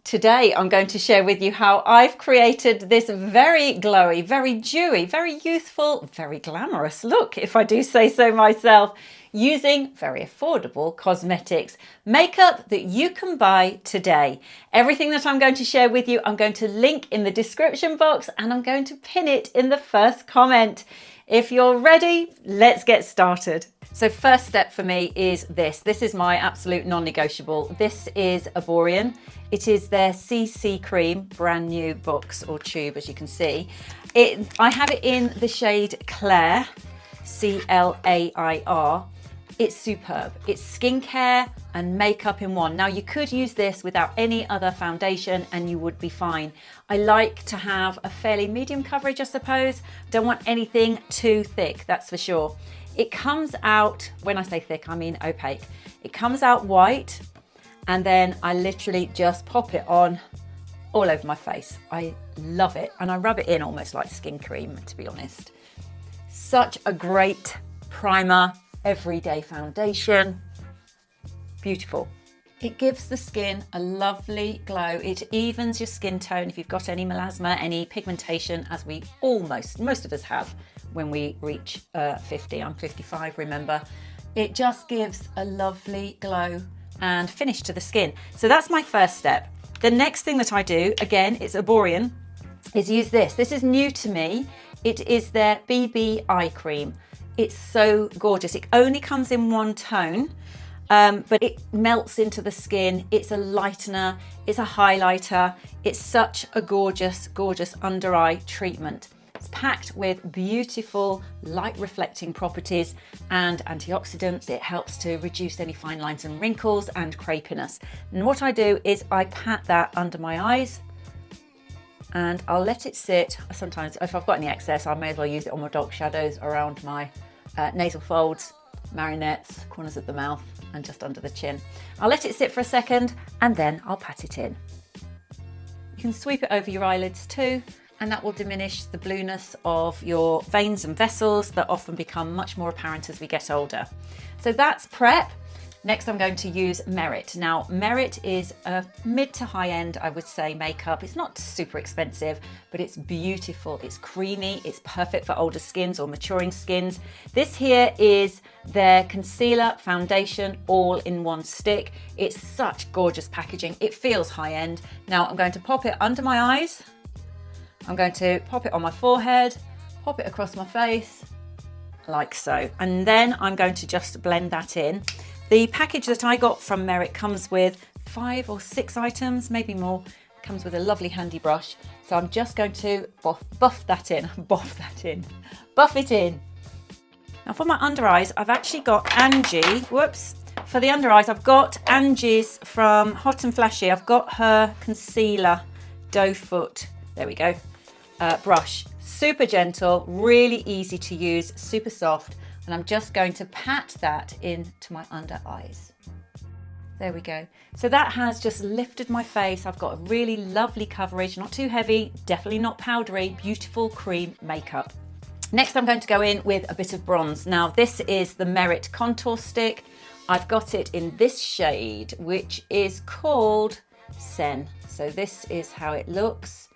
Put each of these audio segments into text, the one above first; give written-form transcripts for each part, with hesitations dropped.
Today I'm going to share with you how I've created this very glowy, very dewy, very youthful, very glamorous look, if I do say so myself, using very affordable cosmetics, makeup that you can buy today. Everything that I'm going to share with you, I'm going to link in the description box and I'm going to pin it in the first comment. If you're ready, let's get started. So first step for me is this. This is my absolute non-negotiable. This is Aborian. It is their CC cream, brand new box or tube, as you can see. I have it in the shade Clair, C-L-A-I-R. It's superb. It's skincare and makeup in one. Now you could use this without any other foundation and you would be fine. I like to have a fairly medium coverage, I suppose. Don't want anything too thick, that's for sure. It comes out, when I say thick, I mean opaque. It comes out white and then I literally just pop it on all over my face. I love it and I rub it in almost like skin cream, to be honest. Such a great primer, everyday foundation. Beautiful. It gives the skin a lovely glow. It evens your skin tone if you've got any melasma, any pigmentation, as we most of us have when we reach 50. I'm 55, remember. It just gives a lovely glow and finish to the skin. So that's my first step. The next thing that I do, again, it's Aborian, is use this. This is new to me. It is their BB eye cream. It's so gorgeous. It only comes in one tone, but it melts into the skin. It's a lightener, it's a highlighter. It's such a gorgeous, gorgeous under eye treatment. It's packed with beautiful light reflecting properties and antioxidants. It helps to reduce any fine lines and wrinkles and crepiness. And what I do is I pat that under my eyes and I'll let it sit. Sometimes if I've got any excess, I may as well use it on my dark shadows around my nasal folds, marionettes, corners of the mouth and just under the chin. I'll let it sit for a second and then I'll pat it in. You can sweep it over your eyelids too, and that will diminish the blueness of your veins and vessels that often become much more apparent as we get older. So that's prep. Next, I'm going to use Merit. Now, Merit is a mid to high end, I would say, makeup. It's not super expensive, but it's beautiful. It's creamy. It's perfect for older skins or maturing skins. This here is their concealer foundation all in one stick. It's such gorgeous packaging. It feels high end. Now, I'm going to pop it under my eyes. I'm going to pop it on my forehead, pop it across my face, like so. And then I'm going to just blend that in. The package that I got from Merit comes with 5 or 6 items, maybe more. It comes with a lovely handy brush. So I'm just going to buff it in. Now for my under eyes, I've actually got Angie, For the under eyes, I've got Angie's from Hot and Flashy. I've got her concealer, doe foot, there we go, brush. Super gentle, really easy to use, super soft. And I'm just going to pat that into my under eyes. There we go. So that has just lifted my face. I've got a really lovely coverage, not too heavy, definitely not powdery, beautiful cream makeup. Next, I'm going to go in with a bit of bronze. Now, this is the Merit Contour Stick. I've got it in this shade, which is called Sen. So this is how it looks.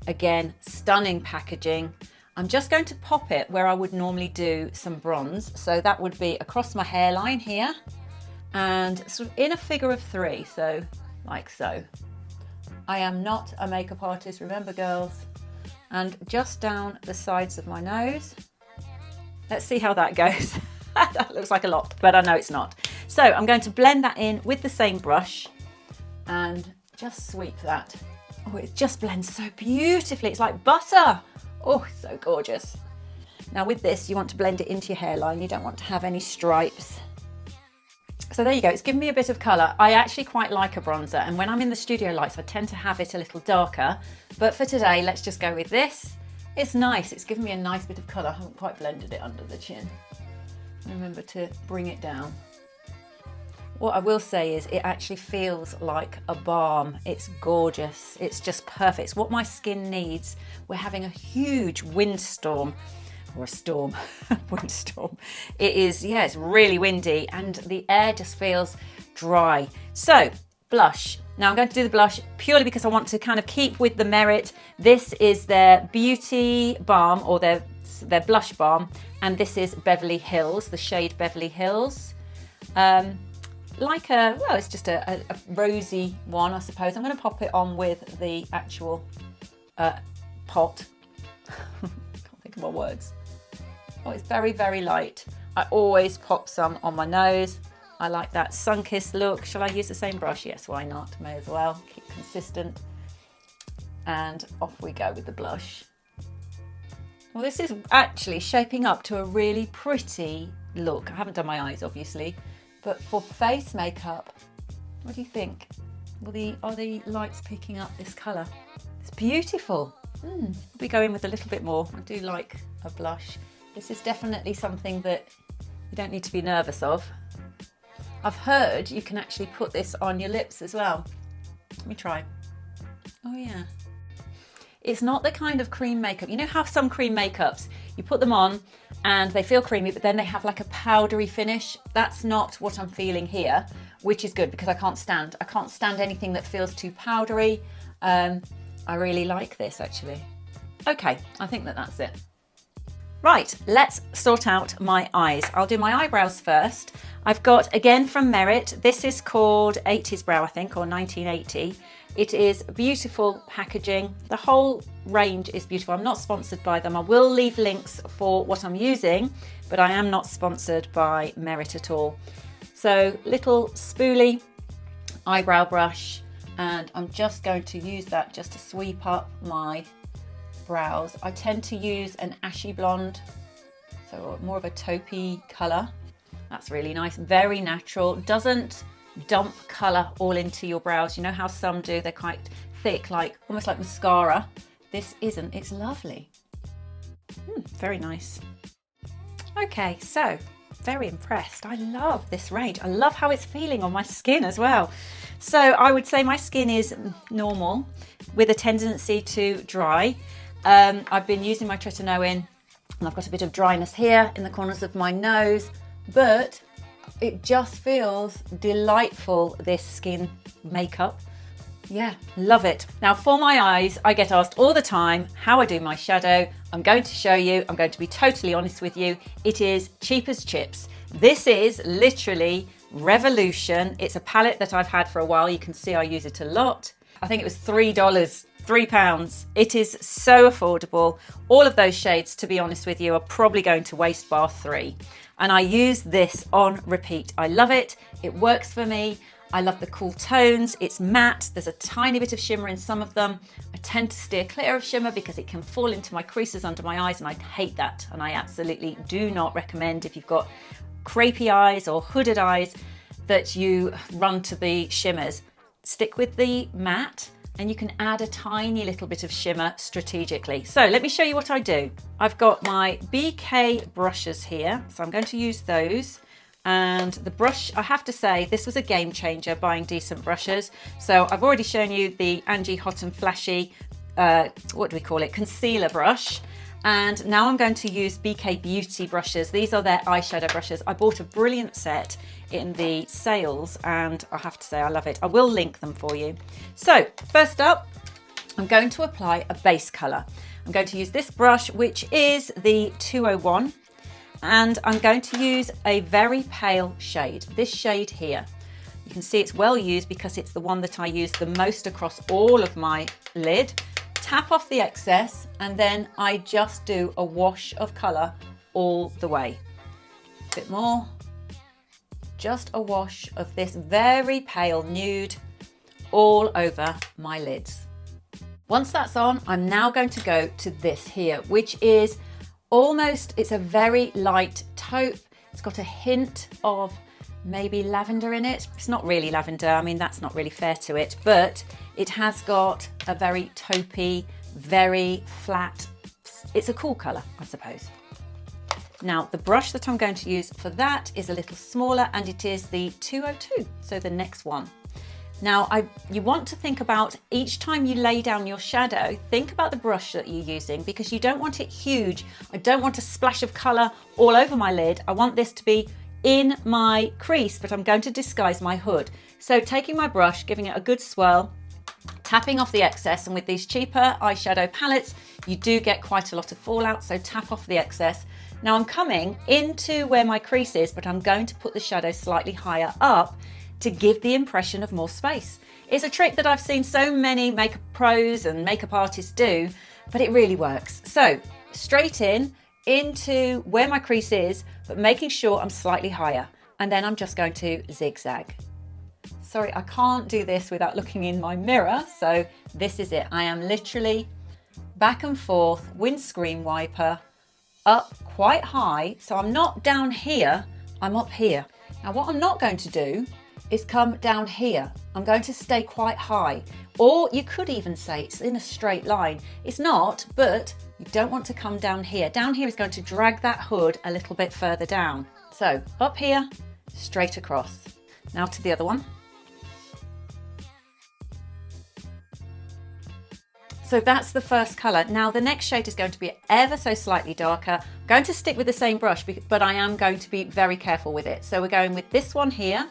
Again, stunning packaging. I'm just going to pop it where I would normally do some bronze. So that would be across my hairline here and sort of in a figure of 3. So like so. I am not a makeup artist, remember girls. And just down the sides of my nose. Let's see how that goes. That looks like a lot, but I know it's not. So I'm going to blend that in with the same brush and just sweep that. Oh, it just blends so beautifully. It's like butter. Oh, so gorgeous. Now with this, you want to blend it into your hairline. You don't want to have any stripes. So there you go. It's given me a bit of colour. I actually quite like a bronzer. And when I'm in the studio lights, I tend to have it a little darker. But for today, let's just go with this. It's nice. It's given me a nice bit of colour. I haven't quite blended it under the chin. Remember to bring it down. What I will say is it actually feels like a balm. It's gorgeous. It's just perfect. It's what my skin needs. We're having a huge windstorm, or a storm, windstorm. It is, yeah, it's really windy and the air just feels dry. So blush. Now I'm going to do the blush purely because I want to kind of keep with the Merit. This is their Beauty Balm, or their blush balm, and this is Beverly Hills, the shade Beverly Hills. It's just a rosy one, I suppose. I'm going to pop it on with the actual pot. Can't think of my words. Oh, it's very, very light. I always pop some on my nose. I like that sun-kissed look. Shall I use the same brush? Yes, why not? May as well. Keep consistent. And off we go with the blush. Well, this is actually shaping up to a really pretty look. I haven't done my eyes, obviously, but for face makeup, what do you think? Are the lights picking up this colour? It's beautiful. We'll be going with a little bit more. I do like a blush. This is definitely something that you don't need to be nervous of. I've heard you can actually put this on your lips as well. Let me try. Oh yeah. It's not the kind of cream makeup. You know how some cream makeups, you put them on and they feel creamy, but then they have like a powdery finish. That's not what I'm feeling here, which is good because I can't stand anything that feels too powdery. I really like this actually. Okay, I think that's it. Right, let's sort out my eyes. I'll do my eyebrows first. I've got, again from Merit, this is called 80s Brow, I think, or 1980. It is beautiful packaging. The whole range is beautiful. I'm not sponsored by them. I will leave links for what I'm using, but I am not sponsored by Merit at all. So little spoolie eyebrow brush, and I'm just going to use that just to sweep up my brows. I tend to use an ashy blonde, so more of a taupey colour. That's really nice, very natural, doesn't dump colour all into your brows. You know how some do, they're quite thick, like almost like mascara. This isn't, it's lovely. Very nice. Okay, so very impressed. I love this range. I love how it's feeling on my skin as well. So I would say my skin is normal with a tendency to dry. I've been using my tretinoin and I've got a bit of dryness here in the corners of my nose, but it just feels delightful, this skin makeup. Yeah, love it. Now for my eyes, I get asked all the time how I do my shadow. I'm going to show you, I'm going to be totally honest with you. It is cheap as chips. This is literally Revolution. It's a palette that I've had for a while. You can see I use it a lot. I think it was £3. It is so affordable. All of those shades, to be honest with you, are probably going to waste bar 3. And I use this on repeat. I love it. It works for me. I love the cool tones. It's matte. There's a tiny bit of shimmer in some of them. I tend to steer clear of shimmer because it can fall into my creases under my eyes, and I hate that. And I absolutely do not recommend, if you've got crepey eyes or hooded eyes, that you run to the shimmers. Stick with the matte, and you can add a tiny little bit of shimmer strategically. So let me show you what I do. I've got my BK brushes here, so I'm going to use those. And the brush, I have to say, this was a game changer, buying decent brushes. So I've already shown you the Angie Hot and Flashy, what do we call it, concealer brush. And now I'm going to use BK Beauty brushes. These are their eyeshadow brushes. I bought a brilliant set in the sales, and I have to say I love it. I will link them for you. So first up, I'm going to apply a base colour. I'm going to use this brush, which is the 201, and I'm going to use a very pale shade, this shade here. You can see it's well used because it's the one that I use the most across all of my lid. Tap off the excess, and then I just do a wash of colour all the way. A bit more. Just a wash of this very pale nude all over my lids. Once that's on, I'm now going to go to this here, which is almost, it's a very light taupe. It's got a hint of maybe lavender in it. It's not really lavender, I mean, that's not really fair to it, but it has got a very taupey, very flat, it's a cool colour, I suppose. Now, the brush that I'm going to use for that is a little smaller, and it is the 202, so the next one. Now, you want to think about each time you lay down your shadow, think about the brush that you're using, because you don't want it huge. I don't want a splash of colour all over my lid. I want this to be in my crease, but I'm going to disguise my hood. So taking my brush, giving it a good swirl, tapping off the excess, and with these cheaper eyeshadow palettes, you do get quite a lot of fallout, so tap off the excess. Now I'm coming into where my crease is, but I'm going to put the shadow slightly higher up to give the impression of more space. It's a trick that I've seen so many makeup pros and makeup artists do, but it really works. So straight into where my crease is, but making sure I'm slightly higher. And then I'm just going to zigzag. Sorry, I can't do this without looking in my mirror. So this is it. I am literally back and forth, windscreen wiper, up quite high. So I'm not down here, I'm up here. Now what I'm not going to do is come down here. I'm going to stay quite high. Or you could even say it's in a straight line. It's not, but you don't want to come down here. Down here is going to drag that hood a little bit further down. So up here, straight across. Now to the other one. So that's the first colour. Now the next shade is going to be ever so slightly darker. I'm going to stick with the same brush, but I am going to be very careful with it. So we're going with this one here.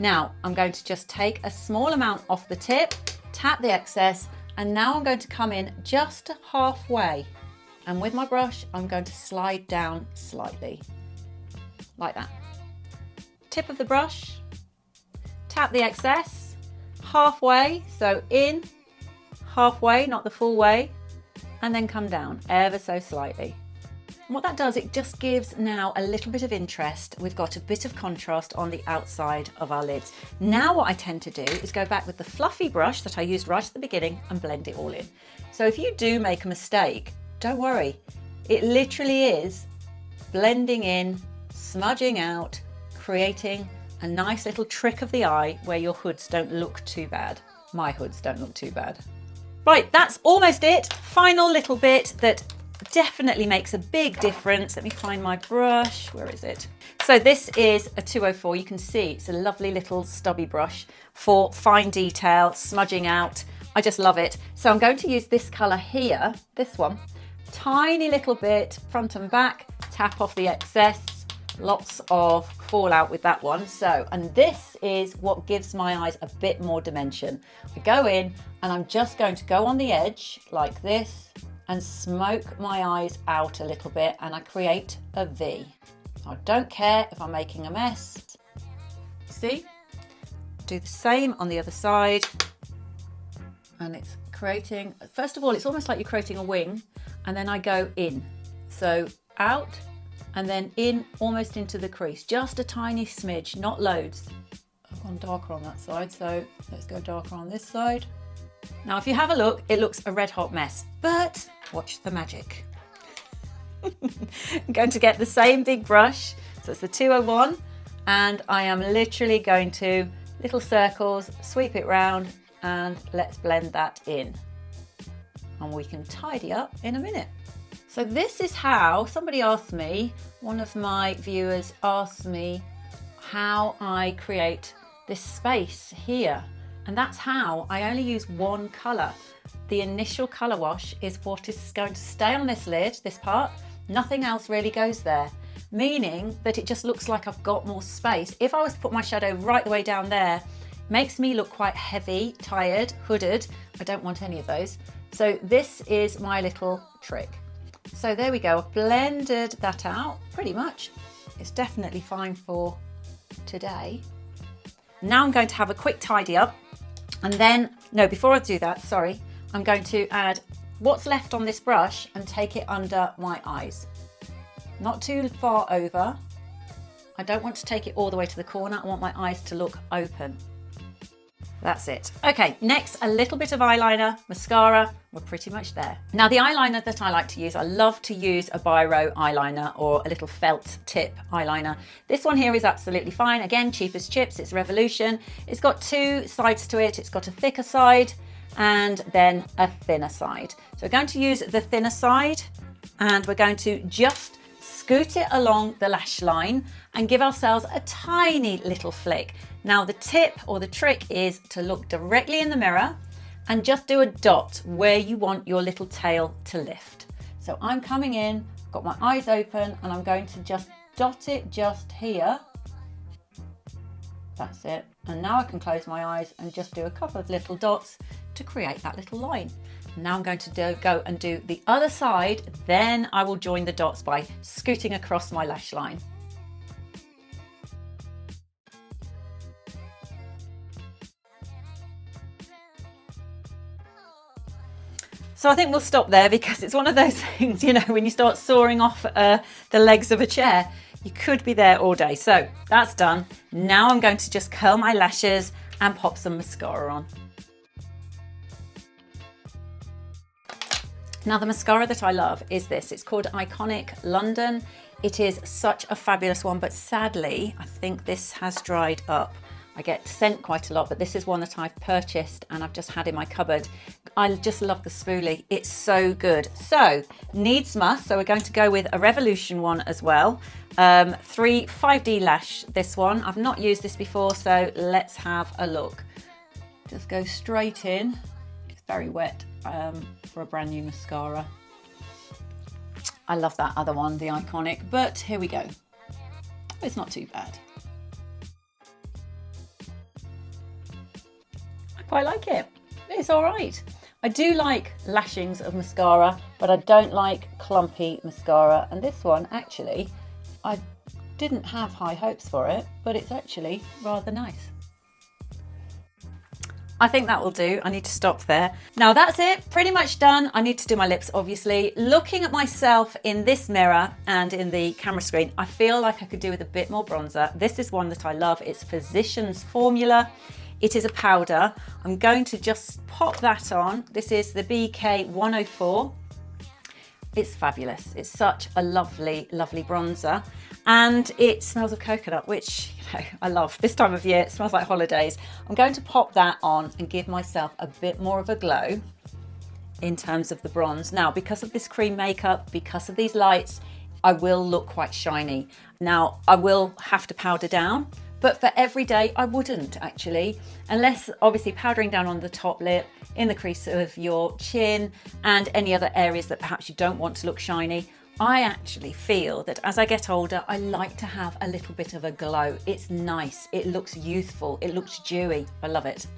Now I'm going to just take a small amount off the tip, tap the excess, and now I'm going to come in just halfway. And with my brush, I'm going to slide down slightly, like that. Tip of the brush, tap the excess, halfway, so in, halfway, not the full way, and then come down ever so slightly. And what that does, it just gives now a little bit of interest. We've got a bit of contrast on the outside of our lids. Now what I tend to do is go back with the fluffy brush that I used right at the beginning and blend it all in. So if you do make a mistake, don't worry. It literally is blending in, smudging out, creating a nice little trick of the eye where your hoods don't look too bad. My hoods don't look too bad. Right, that's almost it. Final little bit that definitely makes a big difference. Let me find my brush. Where is it? So this is a 204. You can see it's a lovely little stubby brush for fine detail, smudging out. I just love it. So I'm going to use this colour here, this one. Tiny little bit, front and back, tap off the excess. Lots of fallout with that one. So, and this is what gives my eyes a bit more dimension. I go in and I'm just going to go on the edge like this and smoke my eyes out a little bit, and I create a V. I don't care if I'm making a mess. See? Do the same on the other side. And it's creating, first of all, it's almost like you're creating a wing, and then I go in. So out and then in, almost into the crease. Just a tiny smidge, not loads. I've gone darker on that side, so let's go darker on this side. Now, if you have a look, it looks a red hot mess, but watch the magic. I'm going to get the same big brush, so it's the 201, and I am literally going to little circles, sweep it round, and let's blend that in. And we can tidy up in a minute. So this is how, somebody asked me, one of my viewers asked me how I create this space here. And that's how I only use one colour. The initial colour wash is what is going to stay on this lid, this part. Nothing else really goes there, meaning that it just looks like I've got more space. If I was to put my shadow right the way down there, makes me look quite heavy, tired, hooded. I don't want any of those. So this is my little trick. So there we go, I've blended that out pretty much. It's definitely fine for today. Now I'm going to have a quick tidy up, and then, no, before I do that, sorry, I'm going to add what's left on this brush and take it under my eyes. Not too far over. I don't want to take it all the way to the corner. I want my eyes to look open. That's it. Okay, next, a little bit of eyeliner, mascara. We're pretty much there. Now, the eyeliner that I like to use, I love to use a biro eyeliner or a little felt tip eyeliner. This one here is absolutely fine. Again, cheap as chips, it's Revolution. It's got two sides to it. It's got a thicker side and then a thinner side. So we're going to use the thinner side, and we're going to just scoot it along the lash line and give ourselves a tiny little flick. Now the tip or the trick is to look directly in the mirror and just do a dot where you want your little tail to lift. So I'm coming in, got my eyes open, and I'm going to just dot it just here. That's it. And now I can close my eyes and just do a couple of little dots to create that little line. Now I'm going to go and do the other side, then I will join the dots by scooting across my lash line. So I think we'll stop there because it's one of those things, you know, when you start soaring off the legs of a chair, you could be there all day. So that's done. Now I'm going to just curl my lashes and pop some mascara on. Now the mascara that I love is this. It's called Iconic London. It is such a fabulous one, but sadly, I think this has dried up. I get sent quite a lot, but this is one that I've purchased and I've just had in my cupboard. I just love the spoolie. It's so good. So needs must. So we're going to go with a Revolution one as well. 5D lash, this one. I've not used this before, so let's have a look. Just go straight in. It's very wet for a brand new mascara. I love that other one, the Iconic, but here we go. It's not too bad. Quite like it. It's all right. I do like lashings of mascara, but I don't like clumpy mascara. And this one, actually, I didn't have high hopes for it, but it's actually rather nice. I think that will do. I need to stop there. Now that's it, pretty much done. I need to do my lips, obviously. Looking at myself in this mirror and in the camera screen, I feel like I could do with a bit more bronzer. This is one that I love. It's Physicians Formula. It is a powder. I'm going to just pop that on. This is the BK 104. It's fabulous. It's such a lovely, lovely bronzer. And it smells of coconut, which, you know, I love. This time of year, it smells like holidays. I'm going to pop that on and give myself a bit more of a glow in terms of the bronze. Now, because of this cream makeup, because of these lights, I will look quite shiny. Now, I will have to powder down, but for every day, I wouldn't actually, unless obviously powdering down on the top lip, in the crease of your chin, and any other areas that perhaps you don't want to look shiny. I actually feel that as I get older, I like to have a little bit of a glow. It's nice, it looks youthful, it looks dewy. I love it.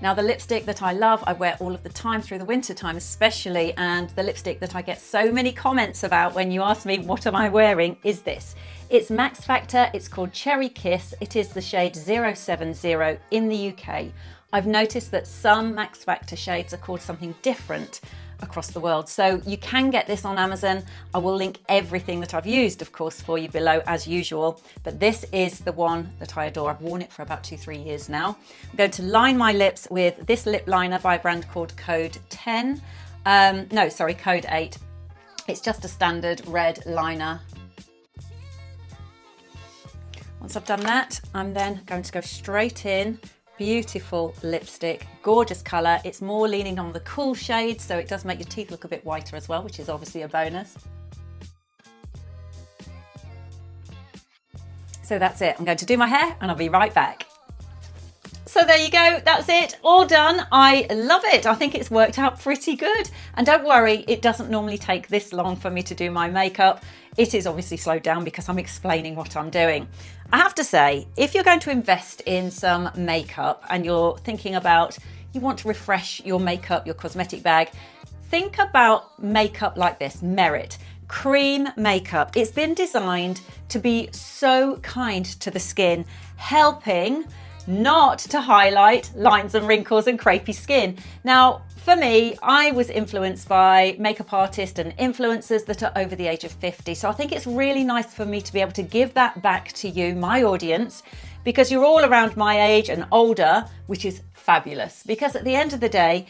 Now the lipstick that I love, I wear all of the time through the winter time especially, and the lipstick that I get so many comments about when you ask me what am I wearing is this. It's Max Factor, it's called Cherry Kiss, it is the shade 070 in the UK. I've noticed that some Max Factor shades are called something different across the world. So you can get this on Amazon. I will link everything that I've used, of course, for you below as usual. But this is the one that I adore. I've worn it for about 2-3 years now. I'm going to line my lips with this lip liner by a brand called Code 10. Code 8. It's just a standard red liner. Once I've done that, I'm then going to go straight in. Beautiful lipstick, gorgeous colour. It's more leaning on the cool shade, so it does make your teeth look a bit whiter as well, which is obviously a bonus. So that's it. I'm going to do my hair and I'll be right back. So there you go, that's it, all done. I love it. I think it's worked out pretty good. And don't worry, it doesn't normally take this long for me to do my makeup. It is obviously slowed down because I'm explaining what I'm doing. I have to say, if you're going to invest in some makeup and you're thinking about, you want to refresh your makeup, your cosmetic bag, think about makeup like this, Merit Cream Makeup. It's been designed to be so kind to the skin, helping not to highlight lines and wrinkles and crepey skin. Now, for me, I was influenced by makeup artists and influencers that are over the age of 50. So I think it's really nice for me to be able to give that back to you, my audience, because you're all around my age and older, which is fabulous. Because at the end of the day,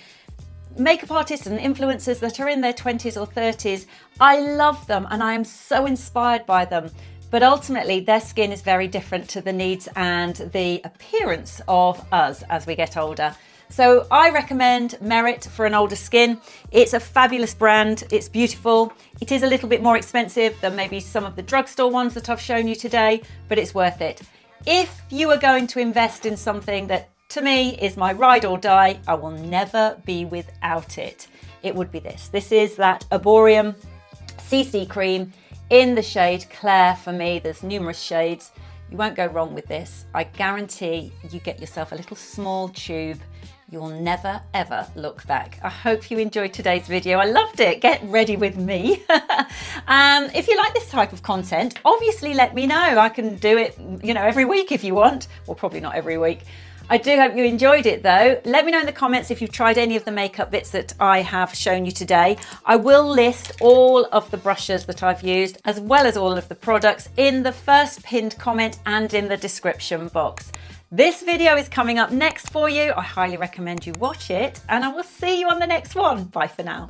makeup artists and influencers that are in their 20s or 30s, I love them and I am so inspired by them. But ultimately, their skin is very different to the needs and the appearance of us as we get older. So I recommend Merit for an older skin. It's a fabulous brand. It's beautiful. It is a little bit more expensive than maybe some of the drugstore ones that I've shown you today, but it's worth it. If you are going to invest in something that to me is my ride or die, I will never be without it. It would be this. This is that Arborium CC cream in the shade Claire for me. There's numerous shades. You won't go wrong with this. I guarantee you get yourself a little small tube. You'll never ever look back. I hope you enjoyed today's video. I loved it. Get ready with me. If you like this type of content, obviously let me know. I can do it, every week if you want. Well, probably not every week. I do hope you enjoyed it though. Let me know in the comments if you've tried any of the makeup bits that I have shown you today. I will list all of the brushes that I've used, as well as all of the products, in the first pinned comment and in the description box. This video is coming up next for you. I highly recommend you watch it, and I will see you on the next one. Bye for now.